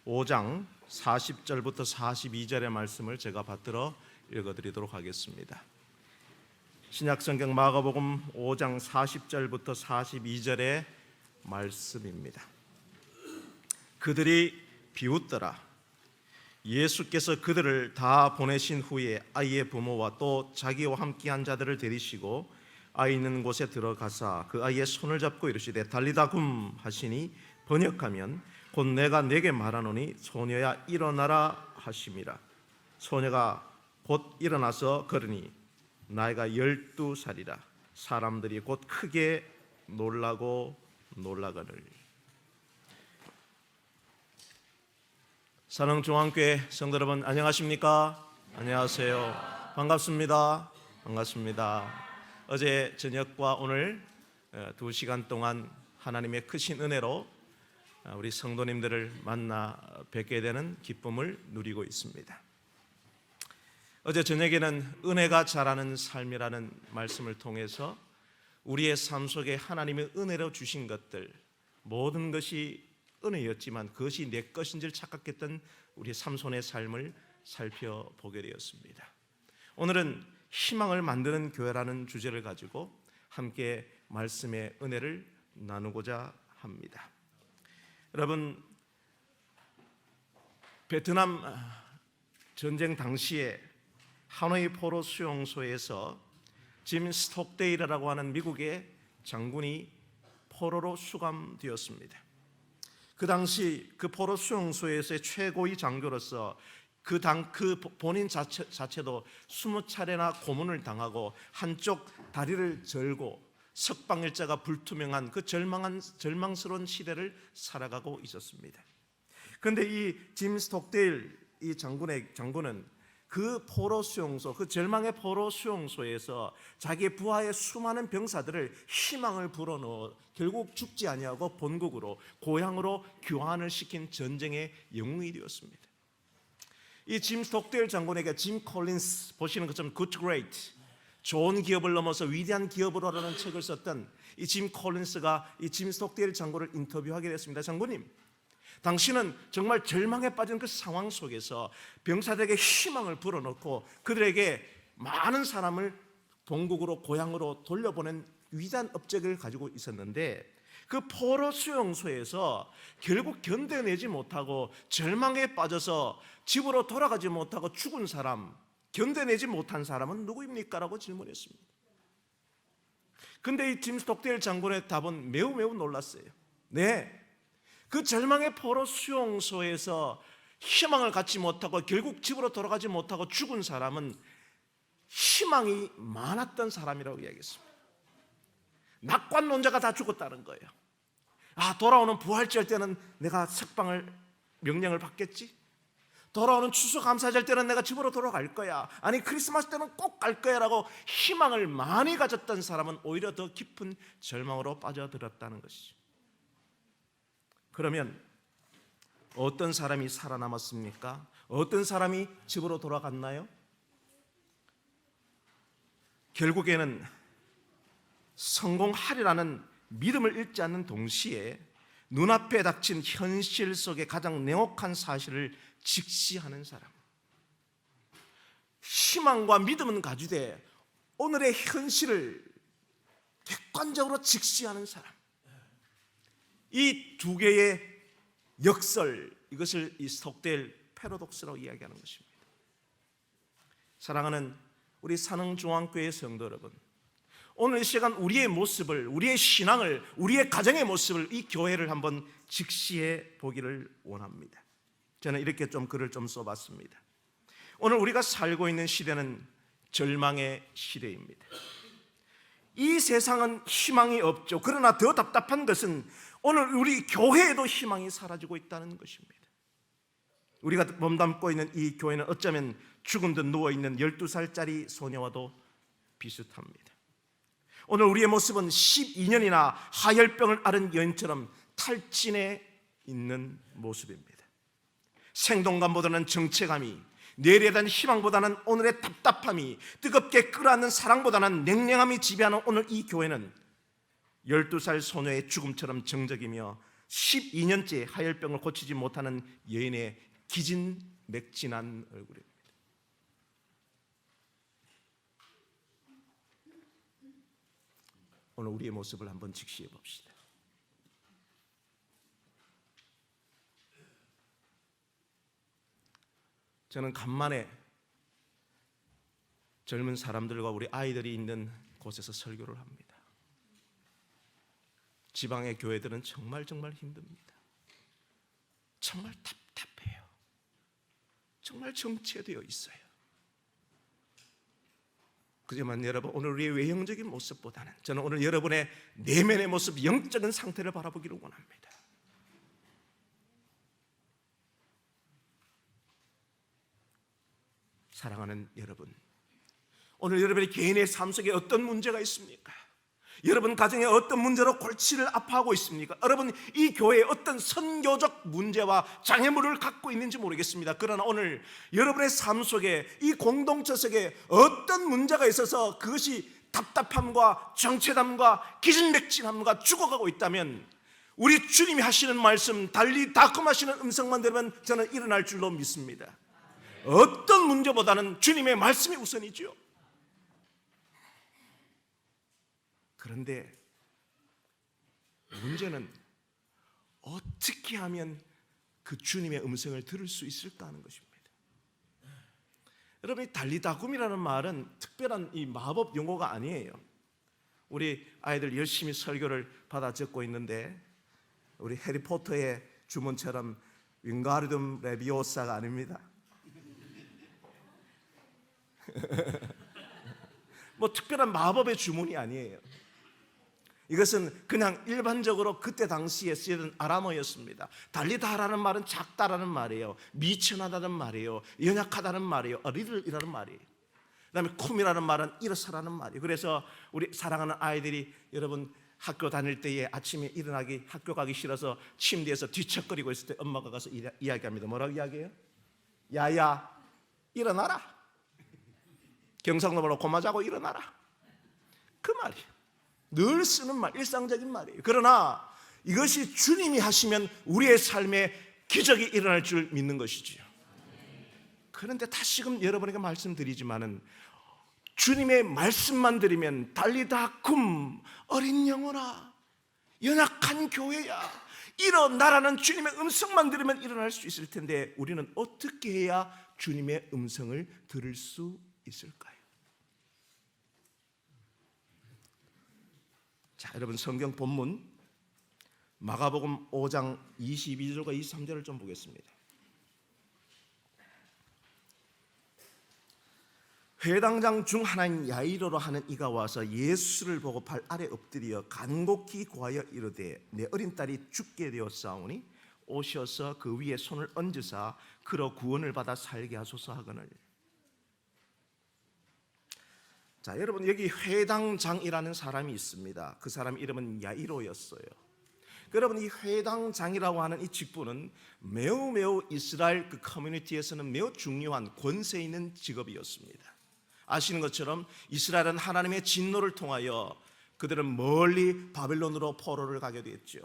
5장 40절부터 42절의 말씀을 제가 받들어 읽어드리도록 하겠습니다. 신약성경 마가복음 5장 40절부터 42절의 말씀입니다. 그들이 비웃더라. 예수께서 그들을 다 보내신 후에 아이의 부모와 또 자기와 함께한 자들을 데리시고 아이 있는 곳에 들어가사 그 아이의 손을 잡고 이르시되 달리다 굼 하시니 번역하면 곧 내가 네게 말하노니 소녀야 일어나라 하심이라. 소녀가 곧 일어나서 걸으니 나이가 12살이라. 사람들이 곧 크게 놀라고 놀라거늘. 사랑중앙교회 성도 여러분 안녕하십니까? 안녕하세요. 반갑습니다. 어제 저녁과 오늘 2시간 동안 하나님의 크신 은혜로 우리 성도님들을 만나 뵙게 되는 기쁨을 누리고 있습니다. 어제 저녁에는 은혜가 자라는 삶이라는 말씀을 통해서 우리의 삶 속에 하나님의 은혜로 주신 것들, 모든 것이 은혜였지만 그것이 내 것인 줄 착각했던 우리 삼손의 삶을 살펴보게 되었습니다. 오늘은 희망을 만드는 교회라는 주제를 가지고 함께 말씀의 은혜를 나누고자 합니다. 여러분, 베트남 전쟁 당시에 하노이 포로 수용소에서 짐 스톡데일이라고 하는 미국의 장군이 포로로 수감되었습니다. 그 당시 그 포로 수용소에서의 최고의 장교로서 그 본인 자체도 20차례나 고문을 당하고 한쪽 다리를 절고 석방일자가 불투명한 그 절망스러운 시대를 살아가고 있었습니다. 그런데 이 짐 스톡데일 이 장군은 그 포로 수용소, 그 절망의 포로 수용소에서 자기의 부하의 수많은 병사들을 희망을 불어넣어 결국 죽지 아니하고 본국으로 고향으로 귀환을 시킨 전쟁의 영웅이 되었습니다. 이 짐 스톡데일 장군에게 짐 콜린스, 보시는 것처럼 Good to Great, 좋은 기업을 넘어서 위대한 기업으로 하라는 책을 썼던 이 짐 콜린스가 이 짐 스톡데일 장군을 인터뷰하게 됐습니다. 장군님, 당신은 정말 절망에 빠진 그 상황 속에서 병사들에게 희망을 불어넣고 그들에게 많은 사람을 본국으로 고향으로 돌려보낸 위대한 업적을 가지고 있었는데 그 포로 수용소에서 결국 견뎌내지 못하고 절망에 빠져서 집으로 돌아가지 못하고 죽은 사람, 견뎌내지 못한 사람은 누구입니까? 라고 질문했습니다. 그런데 이 짐 스톡데일 장군의 답은 매우 놀랐어요. 네, 그 절망의 포로 수용소에서 희망을 갖지 못하고 결국 집으로 돌아가지 못하고 죽은 사람은 희망이 많았던 사람이라고 이야기했습니다. 낙관론자가 다 죽었다는 거예요. 돌아오는 부활절 때는 내가 석방을 명령을 받겠지? 돌아오는 추수감사절 때는 내가 집으로 돌아갈 거야. 아니 크리스마스 때는 꼭 갈 거야 라고 희망을 많이 가졌던 사람은 오히려 더 깊은 절망으로 빠져들었다는 것이죠. 그러면 어떤 사람이 살아남았습니까? 어떤 사람이 집으로 돌아갔나요? 결국에는 성공하리라는 믿음을 잃지 않는 동시에 눈앞에 닥친 현실 속의 가장 냉혹한 사실을 직시하는 사람, 희망과 믿음은 가지되 오늘의 현실을 객관적으로 직시하는 사람, 이 두 개의 역설, 이것을 이 스톡데일 패러독스라고 이야기하는 것입니다. 사랑하는 우리 산흥중앙교회 성도 여러분, 오늘 이 시간 우리의 모습을, 우리의 신앙을, 우리의 가정의 모습을, 이 교회를 한번 직시해 보기를 원합니다. 저는 이렇게 글을 써봤습니다. 오늘 우리가 살고 있는 시대는 절망의 시대입니다. 이 세상은 희망이 없죠. 그러나 더 답답한 것은 오늘 우리 교회에도 희망이 사라지고 있다는 것입니다. 우리가 몸담고 있는 이 교회는 어쩌면 죽은 듯 누워있는 12살짜리 소녀와도 비슷합니다. 오늘 우리의 모습은 12년이나 하열병을 앓은 여인처럼 탈진해 있는 모습입니다. 생동감보다는 정체감이, 내일에 대한 희망보다는 오늘의 답답함이, 뜨겁게 끌어안는 사랑보다는 냉랭함이 지배하는 오늘 이 교회는 12살 소녀의 죽음처럼 정적이며 12년째 하열병을 고치지 못하는 여인의 기진맥진한 얼굴입니다. 오늘 우리의 모습을 한번 직시해 봅시다. 저는 간만에 젊은 사람들과 우리 아이들이 있는 곳에서 설교를 합니다. 지방의 교회들은 정말 힘듭니다. 정말 답답해요. 정말 정체되어 있어요. 그렇지만 여러분, 오늘 우리의 외형적인 모습보다는 저는 오늘 여러분의 내면의 모습, 영적인 상태를 바라보기를 원합니다. 사랑하는 여러분, 오늘 여러분의 개인의 삶 속에 어떤 문제가 있습니까? 여러분 가정에 어떤 문제로 골치를 아파하고 있습니까? 여러분 이 교회에 어떤 선교적 문제와 장애물을 갖고 있는지 모르겠습니다. 그러나 오늘 여러분의 삶 속에, 이 공동체 속에 어떤 문제가 있어서 그것이 답답함과 정체감과 기진맥진함과 죽어가고 있다면 우리 주님이 하시는 말씀, 달리 다툼하시는 음성만 들으면 저는 일어날 줄로 믿습니다. 어떤 문제보다는 주님의 말씀이 우선이죠. 그런데 문제는 어떻게 하면 그 주님의 음성을 들을 수 있을까 하는 것입니다. 여러분, 이 달리다굼이라는 말은 특별한 이 마법 용어가 아니에요. 우리 아이들 열심히 설교를 받아 적고 있는데 우리 해리포터의 주문처럼 윙가르둠 레비오사가 아닙니다. 뭐 특별한 마법의 주문이 아니에요. 이것은 그냥 일반적으로 그때 당시에 쓰이던 아람어였습니다. 달리다라는 말은 작다라는 말이에요. 미천하다는 말이에요. 연약하다는 말이에요. 리들이라는 말이에요. 그다음에 쿰이라는 말은 일어서라는 말이에요. 그래서 우리 사랑하는 아이들이 여러분 학교 다닐 때에 아침에 일어나기, 학교 가기 싫어서 침대에서 뒤척거리고 있을 때 엄마가 가서 이야기합니다. 뭐라고 이야기해요? 야야 일어나라. 경상도말로 고마 자고 일어나라. 그 말이에요. 늘 쓰는 말, 일상적인 말이에요. 그러나 이것이 주님이 하시면 우리의 삶에 기적이 일어날 줄 믿는 것이지요. 그런데 다시금 여러분에게 말씀드리지만은 주님의 말씀만 들으면 달리다굼, 어린 영혼아, 연약한 교회야, 일어나라는 주님의 음성만 들으면 일어날 수 있을 텐데 우리는 어떻게 해야 주님의 음성을 들을 수 있을까요? 자, 여러분 성경 본문 마가복음 5장 22절과 23절을 좀 보겠습니다. 회당장 중 하나인 야이로로 하는 이가 와서 예수를 보고 발 아래 엎드려 간곡히 구하여 이르되 내 어린 딸이 죽게 되었사오니 오셔서 그 위에 손을 얹으사 그로 구원을 받아 살게 하소서 하거늘. 자, 여러분 여기 회당장이라는 사람이 있습니다. 그 사람 이름은 야이로였어요. 여러분 이 회당장이라고 하는 이 직분은 매우 이스라엘 그 커뮤니티에서는 매우 중요한 권세 있는 직업이었습니다. 아시는 것처럼 이스라엘은 하나님의 진노를 통하여 그들은 멀리 바벨론으로 포로를 가게 됐죠.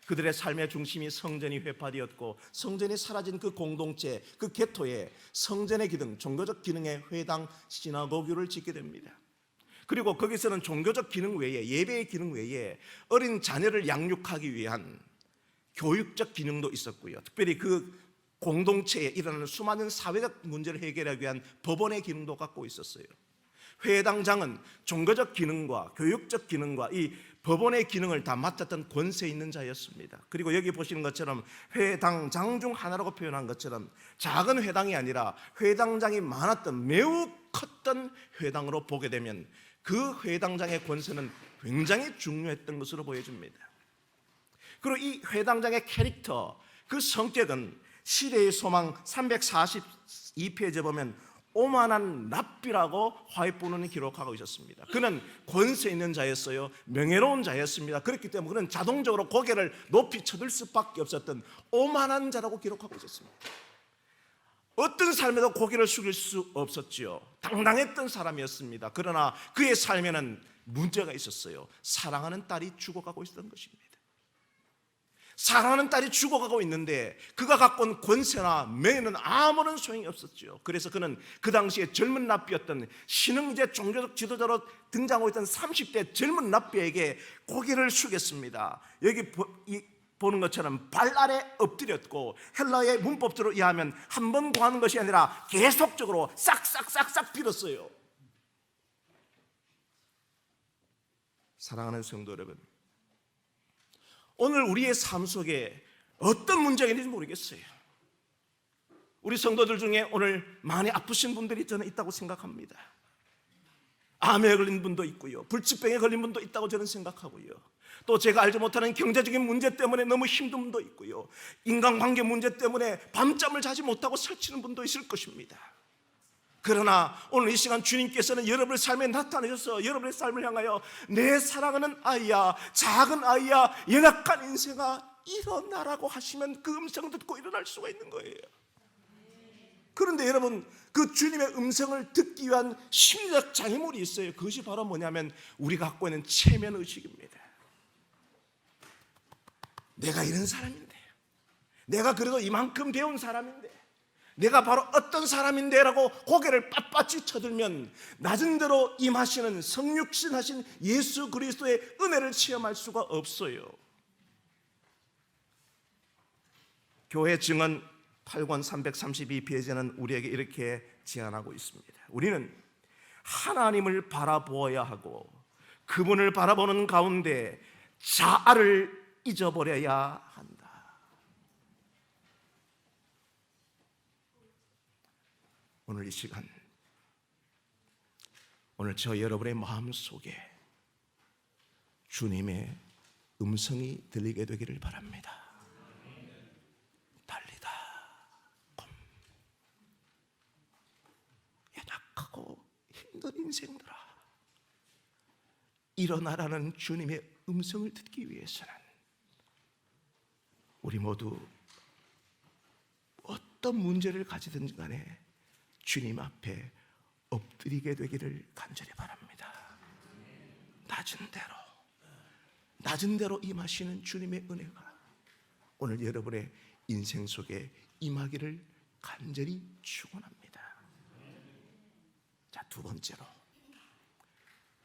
그들의 삶의 중심이 성전이 회파되었고 성전이 사라진 그 공동체, 그 게토에 성전의 기능, 종교적 기능의 회당 시나고교를 짓게 됩니다. 그리고 거기서는 종교적 기능 외에, 예배의 기능 외에 어린 자녀를 양육하기 위한 교육적 기능도 있었고요. 특별히 그 공동체에 일어나는 수많은 사회적 문제를 해결하기 위한 법원의 기능도 갖고 있었어요. 회당장은 종교적 기능과 교육적 기능과 이 법원의 기능을 다 맡았던 권세 있는 자였습니다. 그리고 여기 보시는 것처럼 회당장 중 하나라고 표현한 것처럼 작은 회당이 아니라 회당장이 많았던 매우 컸던 회당으로 보게 되면 그 회당장의 권세는 굉장히 중요했던 것으로 보여집니다. 그리고 이 회당장의 캐릭터, 그 성격은 시대의 소망 342페이지에 보면 오만한 랍비라고 화이트본은 기록하고 있었습니다. 그는 권세 있는 자였어요. 명예로운 자였습니다. 그렇기 때문에 그는 자동적으로 고개를 높이 쳐들 수밖에 없었던 오만한 자라고 기록하고 있었습니다. 어떤 삶에도 고개를 숙일 수 없었지요. 당당했던 사람이었습니다. 그러나 그의 삶에는 문제가 있었어요. 사랑하는 딸이 죽어가고 있었던 것입니다. 사랑하는 딸이 죽어가고 있는데 그가 갖고 온 권세나 명예는 아무런 소용이 없었죠. 그래서 그는 그 당시에 젊은 랍비였던 신흥제 종교적 지도자로 등장하고 있던 30대 젊은 랍비에게 고개를 숙였습니다. 여기 보는 것처럼 발 아래 엎드렸고, 헬라의 문법대로 이해하면 한 번 구하는 것이 아니라 계속적으로 싹싹싹싹 빌었어요. 사랑하는 성도 여러분, 오늘 우리의 삶 속에 어떤 문제가 있는지 모르겠어요. 우리 성도들 중에 오늘 많이 아프신 분들이 저는 있다고 생각합니다. 암에 걸린 분도 있고요, 불치병에 걸린 분도 있다고 저는 생각하고요, 또 제가 알지 못하는 경제적인 문제 때문에 너무 힘든 분도 있고요, 인간관계 문제 때문에 밤잠을 자지 못하고 설치는 분도 있을 것입니다. 그러나 오늘 이 시간 주님께서는 여러분의 삶에 나타나셔서 여러분의 삶을 향하여 내 사랑하는 아이야, 작은 아이야, 연약한 인생아, 일어나라고 하시면 그 음성을 듣고 일어날 수가 있는 거예요. 그런데 여러분, 그 주님의 음성을 듣기 위한 심리적 장애물이 있어요. 그것이 바로 뭐냐면 우리가 갖고 있는 체면의식입니다. 내가 이런 사람인데, 내가 그래도 이만큼 배운 사람인데, 내가 바로 어떤 사람인데 라고 고개를 빳빳이 쳐들면 낮은 대로 임하시는 성육신하신 예수 그리스도의 은혜를 체험할 수가 없어요. 교회 증언 8권 332페이지는 우리에게 이렇게 제안하고 있습니다. 우리는 하나님을 바라보아야 하고 그분을 바라보는 가운데 자아를 잊어버려야 한다. 오늘 이 시간, 오늘 저 여러분의 마음속에 주님의 음성이 들리게 되기를 바랍니다. 달리다 곰, 연약하고 힘든 인생들아, 일어나라는 주님의 음성을 듣기 위해서는 우리 모두 어떤 문제를 가지든지 간에 주님 앞에 엎드리게 되기를 간절히 바랍니다. 낮은 대로 임하시는 주님의 은혜가 오늘 여러분의 인생 속에 임하기를 간절히 축원합니다. 자, 두 번째로,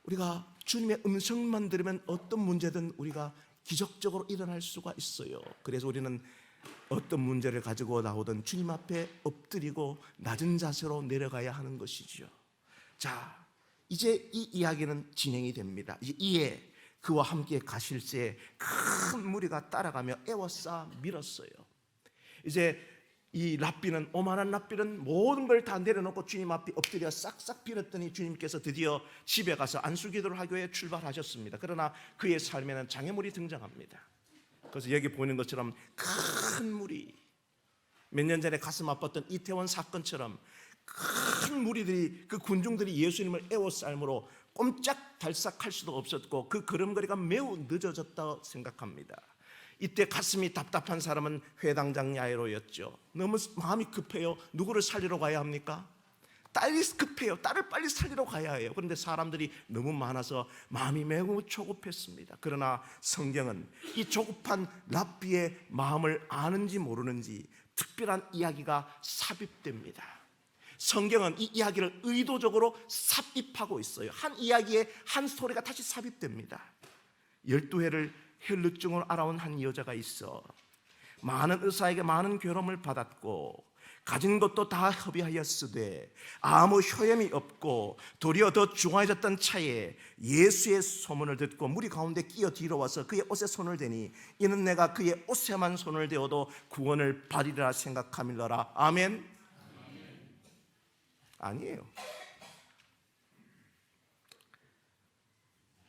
우리가 주님의 음성만 들으면 어떤 문제든 우리가 기적적으로 일어날 수가 있어요. 그래서 우리는 어떤 문제를 가지고 나오든 주님 앞에 엎드리고 낮은 자세로 내려가야 하는 것이죠. 자, 이제 이 이야기는 진행이 됩니다. 이에 그와 함께 가실 때 큰 무리가 따라가며 애워싸 밀었어요. 이제 이 랍비는, 오만한 랍비는 모든 걸 다 내려놓고 주님 앞에 엎드려 싹싹 빌었더니 주님께서 드디어 집에 가서 안수기도를 하기 위해 출발하셨습니다. 그러나 그의 삶에는 장애물이 등장합니다. 그래서 여기 보이는 것처럼 큰 무리, 몇 년 전에 가슴 아팠던 이태원 사건처럼 큰 무리들이, 그 군중들이 예수님을 애워싸므로 꼼짝달싹할 수도 없었고 그 걸음걸이가 매우 늦어졌다고 생각합니다. 이때 가슴이 답답한 사람은 회당장 야이로였죠. 너무 마음이 급해요. 누구를 살리러 가야 합니까? 딸이 급해요. 딸을 빨리 살리러 가야 해요. 그런데 사람들이 너무 많아서 마음이 매우 조급했습니다. 그러나 성경은 이 조급한 랍비의 마음을 아는지 모르는지 특별한 이야기가 삽입됩니다. 성경은 이 이야기를 의도적으로 삽입하고 있어요. 한 이야기에 한 스토리가 다시 삽입됩니다. 12회를 혈루증으로 알아온 한 여자가 있어 많은 의사에게 많은 괴로움을 받았고 가진 것도 다 허비하였으되 아무 효험이 없고 도리어 더 중화해졌던 차에 예수의 소문을 듣고 무리 가운데 끼어 뒤로 와서 그의 옷에 손을 대니 이는 내가 그의 옷에만 손을 대어도 구원을 받으리라 생각함일러라. 아멘. 아니에요.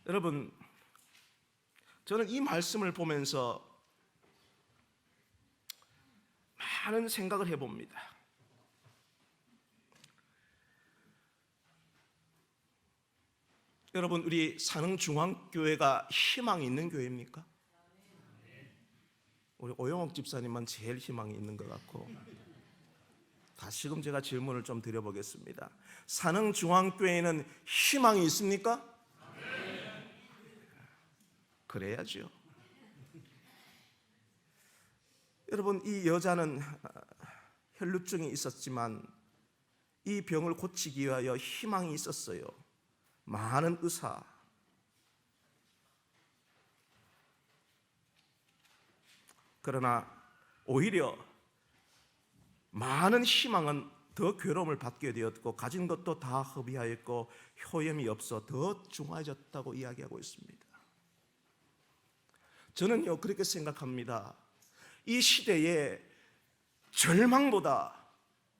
여러분, 저는 이 말씀을 보면서 많은 생각을 해봅니다. 여러분, 우리 산흥중앙교회가 희망이 있는 교회입니까? 우리 오영옥 집사님만 제일 희망이 있는 것 같고, 다시금 제가 질문을 좀 드려보겠습니다. 산흥중앙교회에는 희망이 있습니까? 그래야죠. 여러분, 이 여자는 혈루증이 있었지만 이 병을 고치기 위하여 희망이 있었어요. 많은 의사, 그러나 오히려 많은 희망은 더 괴로움을 받게 되었고 가진 것도 다 허비하였고 효염이 없어 더 중화해졌다고 이야기하고 있습니다. 저는요 그렇게 생각합니다. 이 시대에 절망보다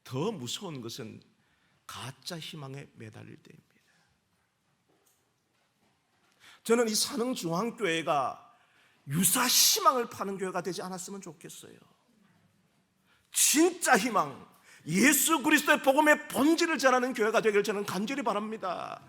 더 무서운 것은 가짜 희망에 매달릴 때입니다. 저는 이 산흥중앙교회가 유사 희망을 파는 교회가 되지 않았으면 좋겠어요. 진짜 희망, 예수 그리스도의 복음의 본질을 전하는 교회가 되기를 저는 간절히 바랍니다.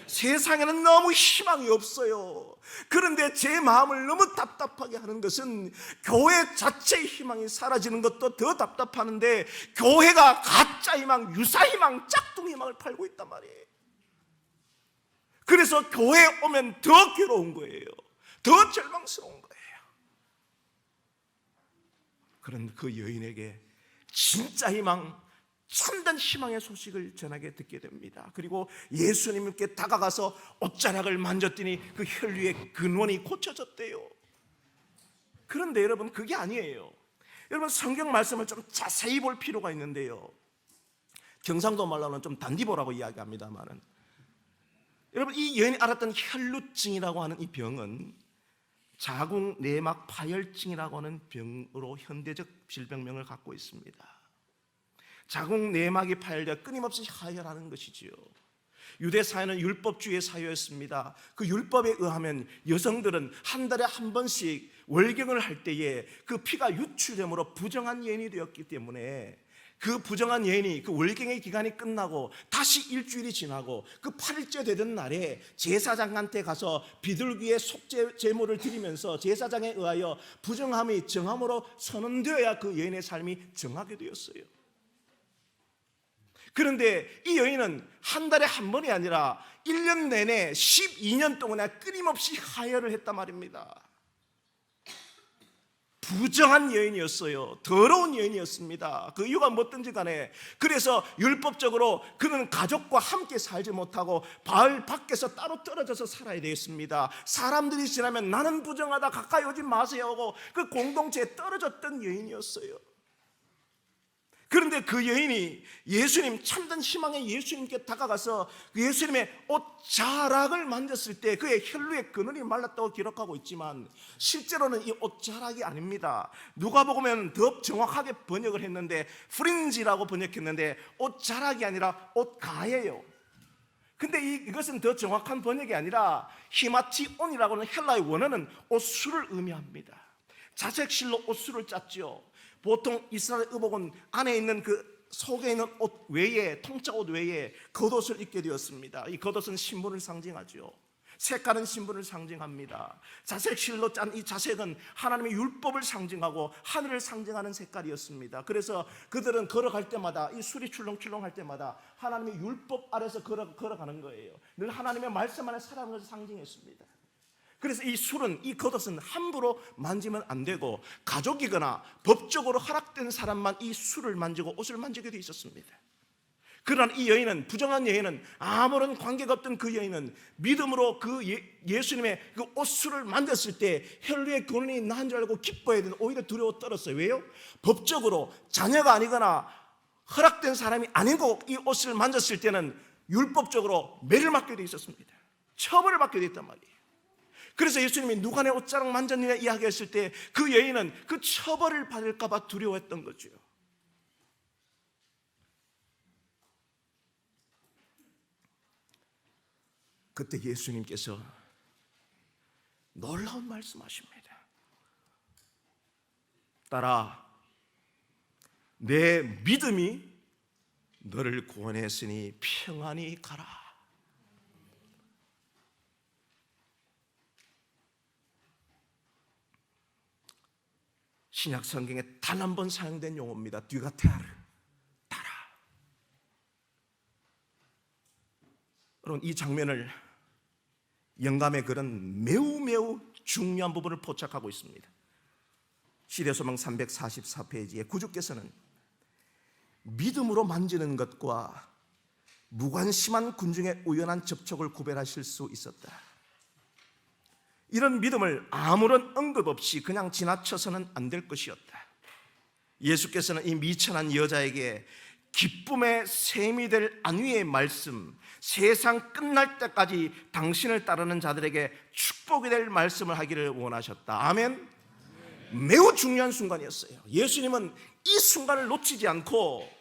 세상에는 너무 희망이 없어요. 그런데 제 마음을 너무 답답하게 하는 것은 교회 자체의 희망이 사라지는 것도 더 답답하는데 교회가 가짜 희망, 유사 희망, 짝퉁 희망을 팔고 있단 말이에요. 그래서 교회에 오면 더 괴로운 거예요. 더 절망스러운 거예요. 그런 그 여인에게 진짜 희망, 참된 희망의 소식을 전하게 듣게 됩니다. 그리고 예수님께 다가가서 옷자락을 만졌더니 그 혈류의 근원이 고쳐졌대요. 그런데 여러분, 그게 아니에요. 여러분, 성경 말씀을 좀 자세히 볼 필요가 있는데요, 경상도 말로는 좀 단디보라고 이야기합니다만은, 여러분, 이 여인이 알았던 혈루증이라고 하는 이 병은 자궁 내막 파열증이라고 하는 병으로 현대적 질병명을 갖고 있습니다. 자궁 내막이 파열되어 끊임없이 하혈하는 것이지요. 유대 사회는 율법주의 사회였습니다. 그 율법에 의하면 여성들은 한 달에 한 번씩 월경을 할 때에 그 피가 유출됨으로 부정한 여인이 되었기 때문에 그 부정한 여인이 그 월경의 기간이 끝나고 다시 일주일이 지나고 그 8일째 되던 날에 제사장한테 가서 비둘기의 속죄 제물을 드리면서 제사장에 의하여 부정함이 정함으로 선언되어야 그 여인의 삶이 정하게 되었어요. 그런데 이 여인은 한 달에 한 번이 아니라 1년 내내 12년 동안에 끊임없이 하혈을 했단 말입니다. 부정한 여인이었어요. 더러운 여인이었습니다. 그 이유가 뭐든지 간에, 그래서 율법적으로 그는 가족과 함께 살지 못하고 발 밖에서 따로 떨어져서 살아야 되겠습니다. 사람들이 지나면 나는 부정하다, 가까이 오지 마세요 하고 그 공동체에 떨어졌던 여인이었어요. 그런데 그 여인이 예수님, 참된 희망의 예수님께 다가가서 그 예수님의 옷자락을 만졌을 때 그의 혈루의 근원이 말랐다고 기록하고 있지만 실제로는 이 옷자락이 아닙니다. 누가복음에는 더 정확하게 번역을 했는데 프린지라고 번역했는데 옷자락이 아니라 옷가예요. 근데 이것은 더 정확한 번역이 아니라 히마티온이라고 하는 헬라의 원어는 옷수를 의미합니다. 자색실로 옷수를 짰죠. 보통 이스라엘 의복은 안에 있는 그 속에 있는 옷 외에, 통짜 옷 외에 겉옷을 입게 되었습니다. 이 겉옷은 신분을 상징하죠. 색깔은 신분을 상징합니다. 자색실로 짠 이 자색은 하나님의 율법을 상징하고 하늘을 상징하는 색깔이었습니다. 그래서 그들은 걸어갈 때마다 이 술이 출렁출렁할 때마다 하나님의 율법 아래서 걸어가는 거예요. 늘 하나님의 말씀 안에 살아가는 것을 상징했습니다. 그래서 이 술은, 이 겉옷은 함부로 만지면 안 되고 가족이거나 법적으로 허락된 사람만 이 술을 만지고 옷을 만지게 돼 있었습니다. 그러나 이 여인은, 부정한 여인은, 아무런 관계가 없던 그 여인은 믿음으로 그 예수님의 그 옷술을 만졌을 때 혈류의 근원이 난 줄 알고 기뻐해야 되는데 오히려 두려워 떨었어요. 왜요? 법적으로 자녀가 아니거나 허락된 사람이 아니고 이 옷을 만졌을 때는 율법적으로 매를 맞게 돼 있었습니다. 처벌을 받게 돼 있단 말이에요. 그래서 예수님이 누가 내 옷자락 만졌느냐 이야기했을 때 그 여인은 그 처벌을 받을까 봐 두려워했던 거죠. 그때 예수님께서 놀라운 말씀하십니다. 딸아, 내 믿음이 너를 구원했으니 평안히 가라. 신약 성경에 단 한 번 사용된 용어입니다. 뒤가테아르, 따라. 여러분, 이 장면을 영감의 글은 매우 중요한 부분을 포착하고 있습니다. 시대소망 344페이지에 구주께서는 믿음으로 만지는 것과 무관심한 군중의 우연한 접촉을 구별하실 수 있었다. 이런 믿음을 아무런 언급 없이 그냥 지나쳐서는 안 될 것이었다. 예수께서는 이 미천한 여자에게 기쁨의 셈이 될 안위의 말씀, 세상 끝날 때까지 당신을 따르는 자들에게 축복이 될 말씀을 하기를 원하셨다. 아멘. 매우 중요한 순간이었어요. 예수님은 이 순간을 놓치지 않고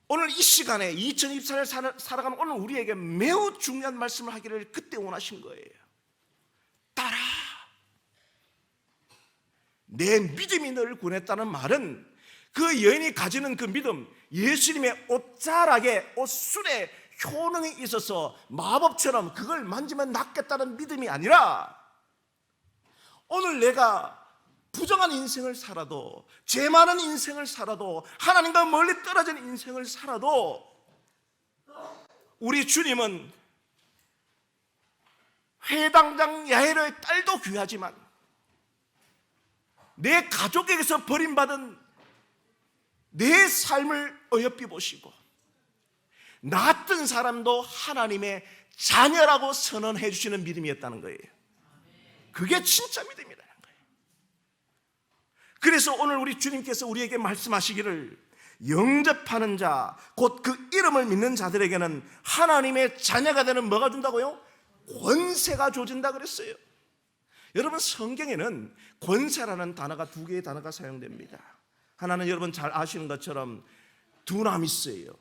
오늘 이 시간에 2024년을 살아가는 오늘 우리에게 매우 중요한 말씀을 하기를 그때 원하신 거예요. 따라 내 믿음이 너를 구원했다는 말은 그 여인이 가지는 그 믿음, 예수님의 옷자락에 옷술에 효능이 있어서 마법처럼 그걸 만지면 낫겠다는 믿음이 아니라 오늘 내가 부정한 인생을 살아도, 죄 많은 인생을 살아도, 하나님과 멀리 떨어진 인생을 살아도 우리 주님은 회당장 야이로의 딸도 귀하지만 내 가족에게서 버림받은 내 삶을 어여삐 보시고 나 같은 사람도 하나님의 자녀라고 선언해 주시는 믿음이었다는 거예요. 그게 진짜 믿음이라는 거예요. 그래서 오늘 우리 주님께서 우리에게 말씀하시기를 영접하는 자, 곧 그 이름을 믿는 자들에게는 하나님의 자녀가 되는 뭐가 준다고요? 권세가 주어진다 그랬어요. 여러분, 성경에는 권세라는 단어가 두 개의 단어가 사용됩니다. 하나는 여러분 잘 아시는 것처럼 두나미스예요.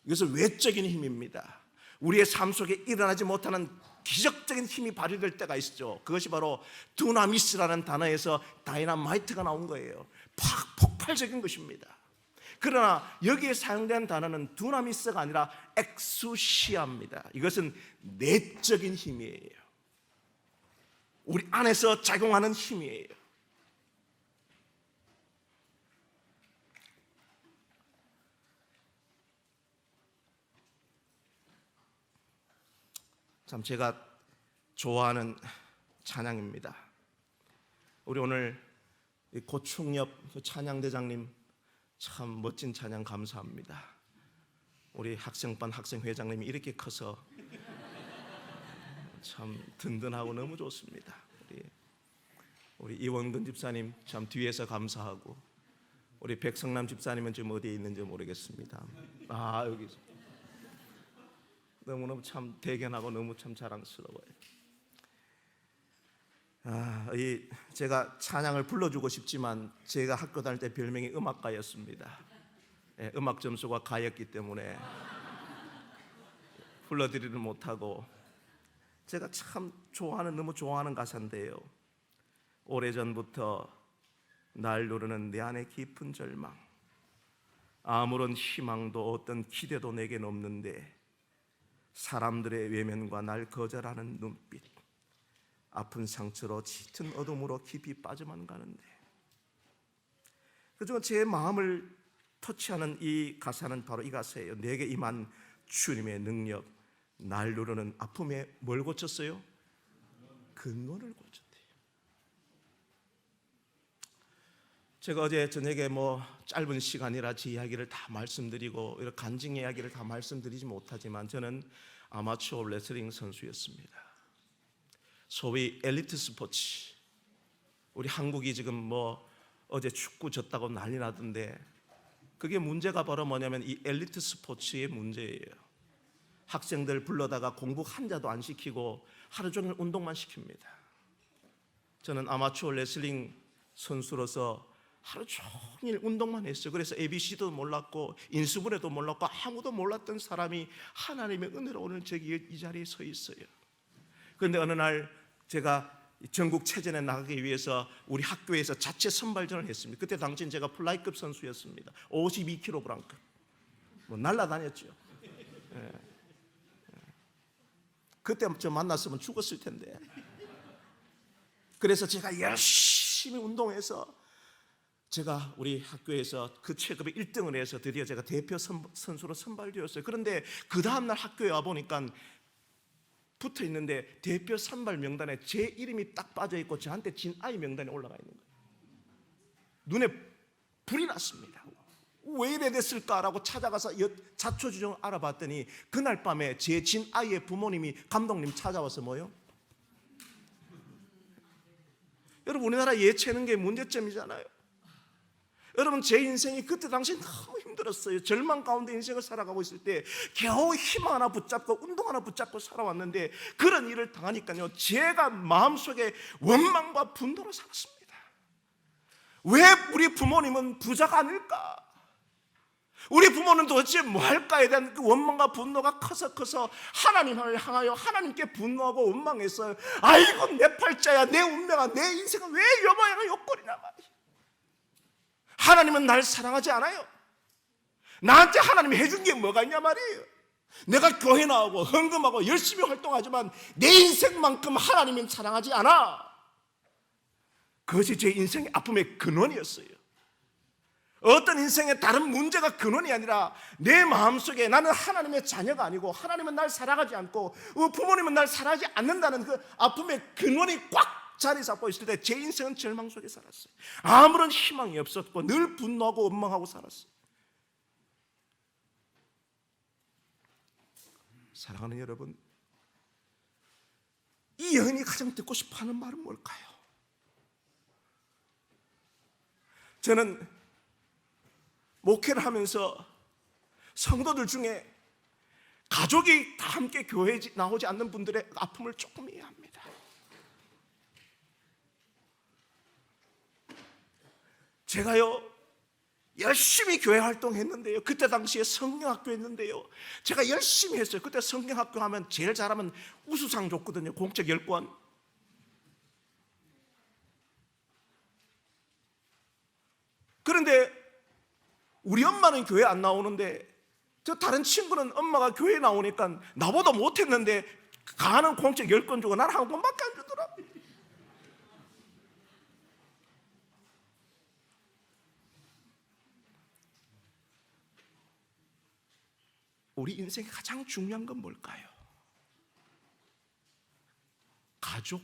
이것은 외적인 힘입니다. 우리의 삶 속에 일어나지 못하는 기적적인 힘이 발휘될 때가 있죠. 그것이 바로 두나미스라는 단어에서 다이나마이트가 나온 거예요. 폭발적인 것입니다. 그러나 여기에 사용된 단어는 두나미스가 아니라 엑수시아입니다. 이것은 내적인 힘이에요. 우리 안에서 작용하는 힘이에요. 참 제가 좋아하는 찬양입니다. 우리 오늘 고충엽 찬양대장님 참 멋진 찬양 감사합니다. 우리 학생반 학생회장님이 이렇게 커서 참 든든하고 너무 좋습니다. 우리 이원근 집사님 참 뒤에서 감사하고, 우리 백성남 집사님은 지금 어디에 있는지 모르겠습니다. 여기 너무너무 참 대견하고 너무 참 자랑스러워요. 제가 찬양을 불러주고 싶지만 제가 학교 다닐 때 별명이 음악가였습니다. 음악 점수가 가였기 때문에 불러드리를 못하고, 제가 참 너무 좋아하는 가사인데요. 오래전부터 날 누르는 내 안의 깊은 절망, 아무런 희망도 어떤 기대도 내겐 없는데 사람들의 외면과 날 거절하는 눈빛, 아픈 상처로 짙은 어둠으로 깊이 빠져만 가는데, 그중 제 마음을 터치하는 이 가사는 바로 이 가사예요. 내게 임한 주님의 능력, 날 누르는 아픔에 뭘 고쳤어요? 근원을 고쳤대요. 제가 어제 저녁에 짧은 시간이라 제 이야기를 다 말씀드리고 이런 간증 이야기를 다 말씀드리지 못하지만 저는 아마추어 레슬링 선수였습니다. 소위 엘리트 스포츠. 우리 한국이 지금 어제 축구 졌다고 난리 나던데, 그게 문제가 바로 뭐냐면 이 엘리트 스포츠의 문제예요. 학생들 불러다가 공부 한자도 안 시키고 하루 종일 운동만 시킵니다. 저는 아마추어 레슬링 선수로서 하루 종일 운동만 했어요. 그래서 ABC도 몰랐고 인수분해도 몰랐고 아무도 몰랐던 사람이 하나님의 은혜로 오늘 이 자리에 서 있어요. 그런데 어느 날 제가 전국 체전에 나가기 위해서 우리 학교에서 자체 선발전을 했습니다. 그때 당시엔 제가 플라이급 선수였습니다. 52kg급. 날라다녔죠. 그때 저 만났으면 죽었을 텐데. 그래서 제가 열심히 운동해서 제가 우리 학교에서 그 체급에 1등을 해서 드디어 제가 대표 선수로 선발되었어요. 그런데 그 다음날 학교에 와보니까 붙어 있는데 대표 선발 명단에 제 이름이 딱 빠져 있고 저한테 진 아이 명단에 올라가 있는 거예요. 눈에 불이 났습니다. 왜 이래 됐을까라고 찾아가서 자초지종을 알아봤더니 그날 밤에 제 진 아이의 부모님이 감독님 찾아와서 뭐요? 여러분, 우리나라 예체능의 게 문제점이잖아요. 여러분, 제 인생이 그때 당시 너무 힘들었어요. 절망 가운데 인생을 살아가고 있을 때 겨우 희망 하나 붙잡고 운동 하나 붙잡고 살아왔는데 그런 일을 당하니까요, 제가 마음속에 원망과 분노로 살았습니다. 왜 우리 부모님은 부자가 아닐까? 우리 부모는 도대체 뭐 할까에 대한 그 원망과 분노가 커서 하나님을 향하여 하나님께 분노하고 원망했어요. 아이고, 내 팔자야, 내 운명아, 내 인생은 왜 이 모양의 요꼴이냐 말이야. 하나님은 날 사랑하지 않아요. 나한테 하나님이 해준 게 뭐가 있냐 말이에요. 내가 교회 나오고 헌금하고 열심히 활동하지만 내 인생만큼 하나님은 사랑하지 않아. 그것이 제 인생의 아픔의 근원이었어요. 어떤 인생의 다른 문제가 근원이 아니라 내 마음속에 나는 하나님의 자녀가 아니고 하나님은 날 사랑하지 않고 부모님은 날 사랑하지 않는다는 그 아픔의 근원이 꽉 자리 잡고 있을 때 제 인생은 절망 속에 살았어요. 아무런 희망이 없었고 늘 분노하고 원망하고 살았어요. 사랑하는 여러분, 이 여인이 가장 듣고 싶어하는 말은 뭘까요? 저는 목회를 하면서 성도들 중에 가족이 다 함께 교회에 나오지 않는 분들의 아픔을 조금 이해합니다. 제가요, 열심히 교회 활동했는데요, 그때 당시에 성경학교 했는데요, 제가 열심히 했어요. 그때 성경학교 하면 제일 잘하면 우수상 줬거든요. 공적 10권. 그런데 우리 엄마는 교회 안 나오는데 저 다른 친구는 엄마가 교회 나오니까 나보다 못했는데 가는 공적 10권 주고 나는 한 권밖에 안 주더라고요. 우리 인생에 가장 중요한 건 뭘까요? 가족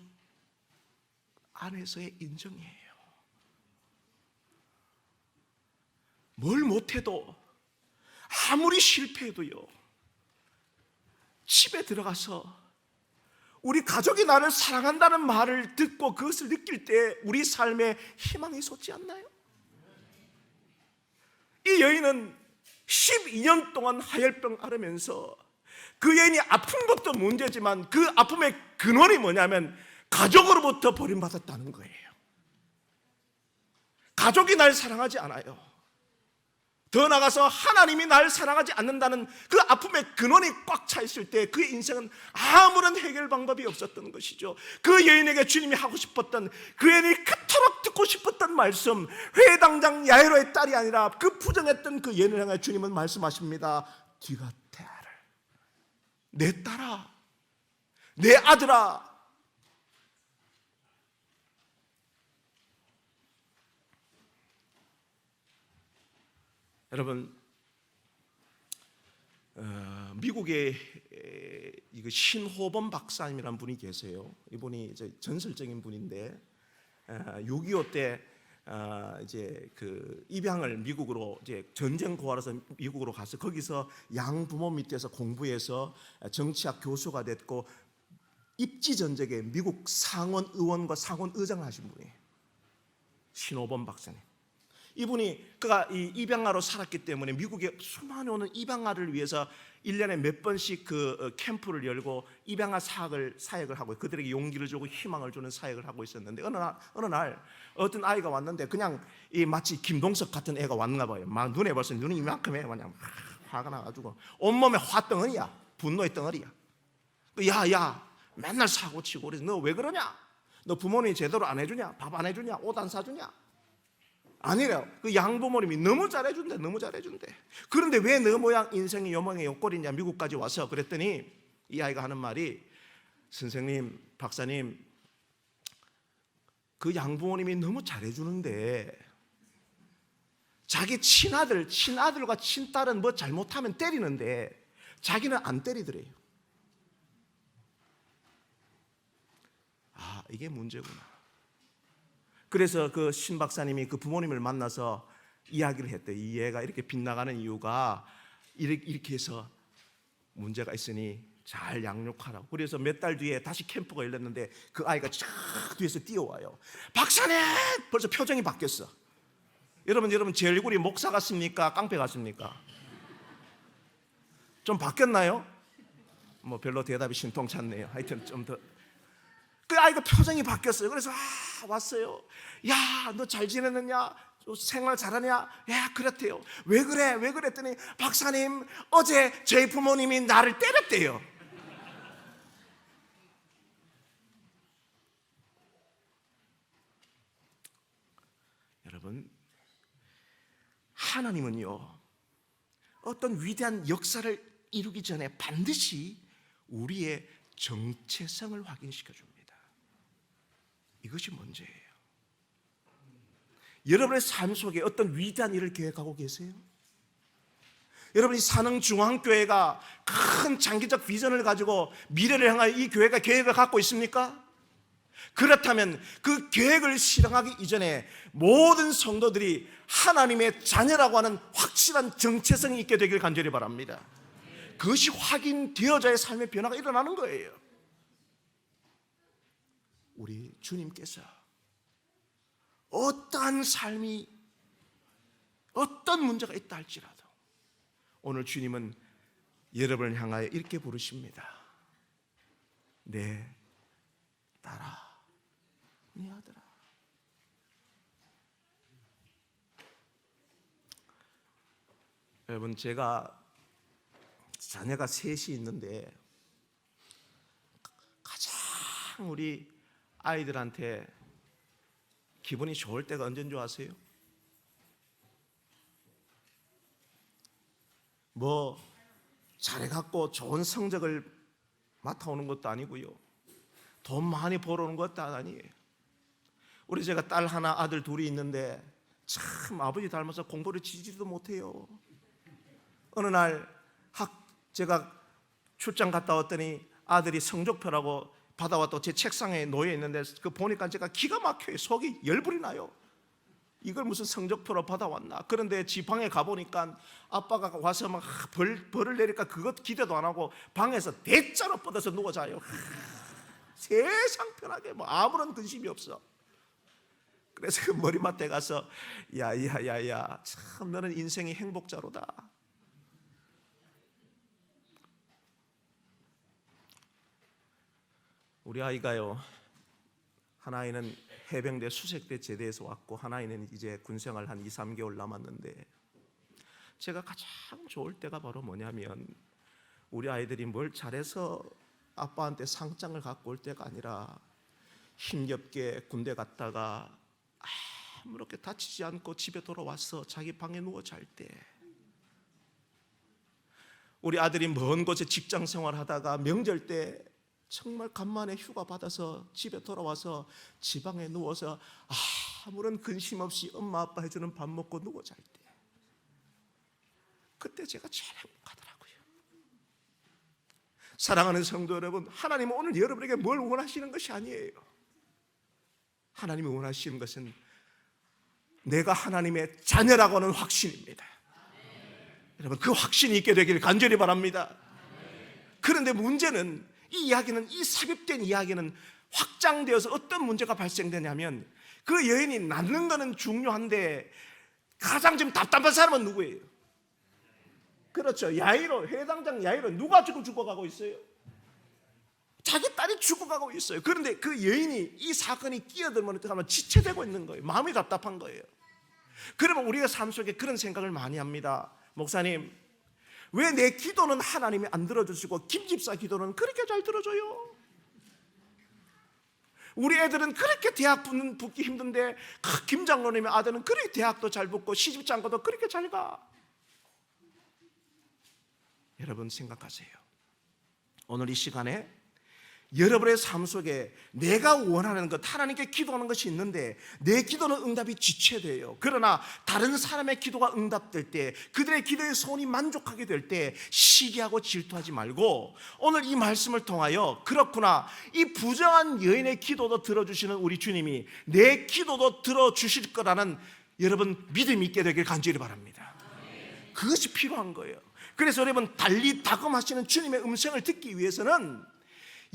안에서의 인정이에요. 뭘 못해도 아무리 실패해도요, 집에 들어가서 우리 가족이 나를 사랑한다는 말을 듣고 그것을 느낄 때 우리 삶에 희망이 솟지 않나요? 이 여인은 12년 동안 하열병 앓으면서 그 여인이 아픈 것도 문제지만 그 아픔의 근원이 뭐냐면 가족으로부터 버림받았다는 거예요. 가족이 날 사랑하지 않아요. 더 나아가서 하나님이 날 사랑하지 않는다는 그 아픔의 근원이 꽉 차 있을 때 그의 인생은 아무런 해결 방법이 없었던 것이죠. 그 여인에게 주님이 하고 싶었던, 그 여인이 그토록 듣고 싶었던 말씀, 회당장 야이로의 딸이 아니라 그 부정했던 그 여인을 향해 주님은 말씀하십니다. 뒤가 태아를, 내 딸아, 내 아들아. 여러분, 미국에 이거 신호범 박사님이라는 분이 계세요. 이분이 이제 전설적인 분인데 6.25 때 이제 그 입양을 미국으로 이제 전쟁 고아라서 미국으로 가서 거기서 양부모 밑에서 공부해서 정치학 교수가 됐고 입지 전적에 미국 상원 의원과 상원 의장을 하신 분이에요. 신호범 박사님. 이분이 그가 이 입양아로 살았기 때문에 미국에 수많은 오는 입양아를 위해서 1년에 몇 번씩 그 캠프를 열고 입양아 사역을 하고 그들에게 용기를 주고 희망을 주는 사역을 하고 있었는데 어느 날 어떤 아이가 왔는데 그냥 이 마치 김동석 같은 애가 왔나 봐요. 막 눈에 벌써 눈이 이만큼 해. 그냥 화가 나가지고 온몸에 화덩어리야. 분노의 덩어리야. 야 맨날 사고 치고 그래서 너 왜 그러냐? 너 부모님이 제대로 안 해주냐? 밥 안 해주냐? 옷 안 사주냐? 아니래요. 그 양부모님이 너무 잘해준대. 그런데 왜 너 모양 인생이 요망의 요꼴이냐? 미국까지 와서 그랬더니 이 아이가 하는 말이, 선생님, 박사님, 그 양부모님이 너무 잘해주는데 자기 친아들과 친딸은 뭐 잘못하면 때리는데 자기는 안 때리더래요. 아, 이게 문제구나. 그래서 그 신 박사님이 그 부모님을 만나서 이야기를 했대요. 이 애가 이렇게 빗나가는 이유가 이렇게 해서 문제가 있으니 잘 양육하라고. 그래서 몇 달 뒤에 다시 캠프가 열렸는데 그 아이가 쫙 뒤에서 뛰어와요. 박사님! 벌써 표정이 바뀌었어. 여러분 제 얼굴이 목사 같습니까? 깡패 같습니까? 좀 바뀌었나요? 뭐 별로 대답이 신통찮네요. 하여튼 좀 더. 그 아이가 표정이 바뀌었어요. 그래서 왔어요. 야, 너 잘 지내느냐? 생활 잘하냐? 야, 그렇대요. 왜 그래? 왜 그랬더니 박사님, 어제 저희 부모님이 나를 때렸대요. 여러분, 하나님은요, 어떤 위대한 역사를 이루기 전에 반드시 우리의 정체성을 확인시켜 줍니다. 이것이 문제예요. 여러분의 삶 속에 어떤 위대한 일을 계획하고 계세요? 여러분이 산흥중앙교회가 큰 장기적 비전을 가지고 미래를 향하여 이 교회가 계획을 갖고 있습니까? 그렇다면 그 계획을 실행하기 이전에 모든 성도들이 하나님의 자녀라고 하는 확실한 정체성이 있게 되길 간절히 바랍니다. 그것이 확인되어져야 삶의 변화가 일어나는 거예요. 우리 주님께서 어떠한 삶이 어떤 문제가 있다 할지라도 오늘 주님은 여러분을 향하여 이렇게 부르십니다. 내 딸아, 네 아들아. 여러분, 제가 자녀가 셋이 있는데 가장 우리 아이들한테 기분이 좋을 때가 언제인 줄 아세요? 뭐 잘해갖고 좋은 성적을 맡아오는 것도 아니고요, 돈 많이 벌어오는 것도 아니에요. 우리 제가 딸 하나 아들 둘이 있는데 참 아버지 닮아서 공부를 지지도 못해요. 어느 날 제가 출장 갔다 왔더니 아들이 성적표라고 받아왔다 제 책상에 놓여 있는데 그 보니까 제가 기가 막혀요. 속이 열불이 나요. 이걸 무슨 성적표로 받아왔나. 그런데 지방에 가보니까 아빠가 와서 막 벌을 내니까 그것 기대도 안 하고 방에서 대자로 뻗어서 누워 자요. 세상 편하게 뭐 아무런 근심이 없어. 그래서 그 머리맡에 가서 야야야야, 참 너는 인생이 행복자로다. 우리 아이가요, 한 아이는 해병대 수색대 제대에서 왔고 한 아이는 이제 군생활 한 2-3개월 남았는데, 제가 가장 좋을 때가 바로 뭐냐면 우리 아이들이 뭘 잘해서 아빠한테 상장을 갖고 올 때가 아니라 힘겹게 군대 갔다가 아무렇게 다치지 않고 집에 돌아와서 자기 방에 누워 잘 때, 우리 아들이 먼 곳에 직장 생활하다가 명절 때 정말 간만에 휴가 받아서 집에 돌아와서 지방에 누워서 아무런 근심 없이 엄마 아빠 해주는 밥 먹고 누워 잘 때, 그때 제가 제일 행복하더라고요. 사랑하는 성도 여러분, 하나님은 오늘 여러분에게 뭘 원하시는 것이 아니에요. 하나님이 원하시는 것은 내가 하나님의 자녀라고 하는 확신입니다. 여러분, 그 확신이 있게 되기를 간절히 바랍니다. 그런데 문제는 이 이야기는, 이 삽입된 이야기는 확장되어서 어떤 문제가 발생되냐면, 그 여인이 낳는 거는 중요한데 가장 지금 답답한 사람은 누구예요? 그렇죠, 야이로, 해당장 야이로. 누가 지금 죽어가고 있어요? 자기 딸이 죽어가고 있어요. 그런데 그 여인이 이 사건이 끼어들면 어떡하면 지체되고 있는 거예요. 마음이 답답한 거예요. 그러면 우리가 삶 속에 그런 생각을 많이 합니다. 목사님, 왜 내 기도는 하나님이 안 들어주시고 김 집사 기도는 그렇게 잘 들어줘요? 우리 애들은 그렇게 대학 붙기 힘든데 김 장로님의 아들은 그렇게 대학도 잘 붙고 시집장가도 그렇게 잘 가. 여러분 생각하세요. 오늘 이 시간에 여러분의 삶 속에 내가 원하는 것, 하나님께 기도하는 것이 있는데 내 기도는 응답이 지체돼요. 그러나 다른 사람의 기도가 응답될 때, 그들의 기도의 소원이 만족하게 될 때 시기하고 질투하지 말고, 오늘 이 말씀을 통하여 그렇구나, 이 부정한 여인의 기도도 들어주시는 우리 주님이 내 기도도 들어주실 거라는 여러분 믿음이 있게 되길 간절히 바랍니다. 그것이 필요한 거예요. 그래서 여러분, 달리 다금하시는 주님의 음성을 듣기 위해서는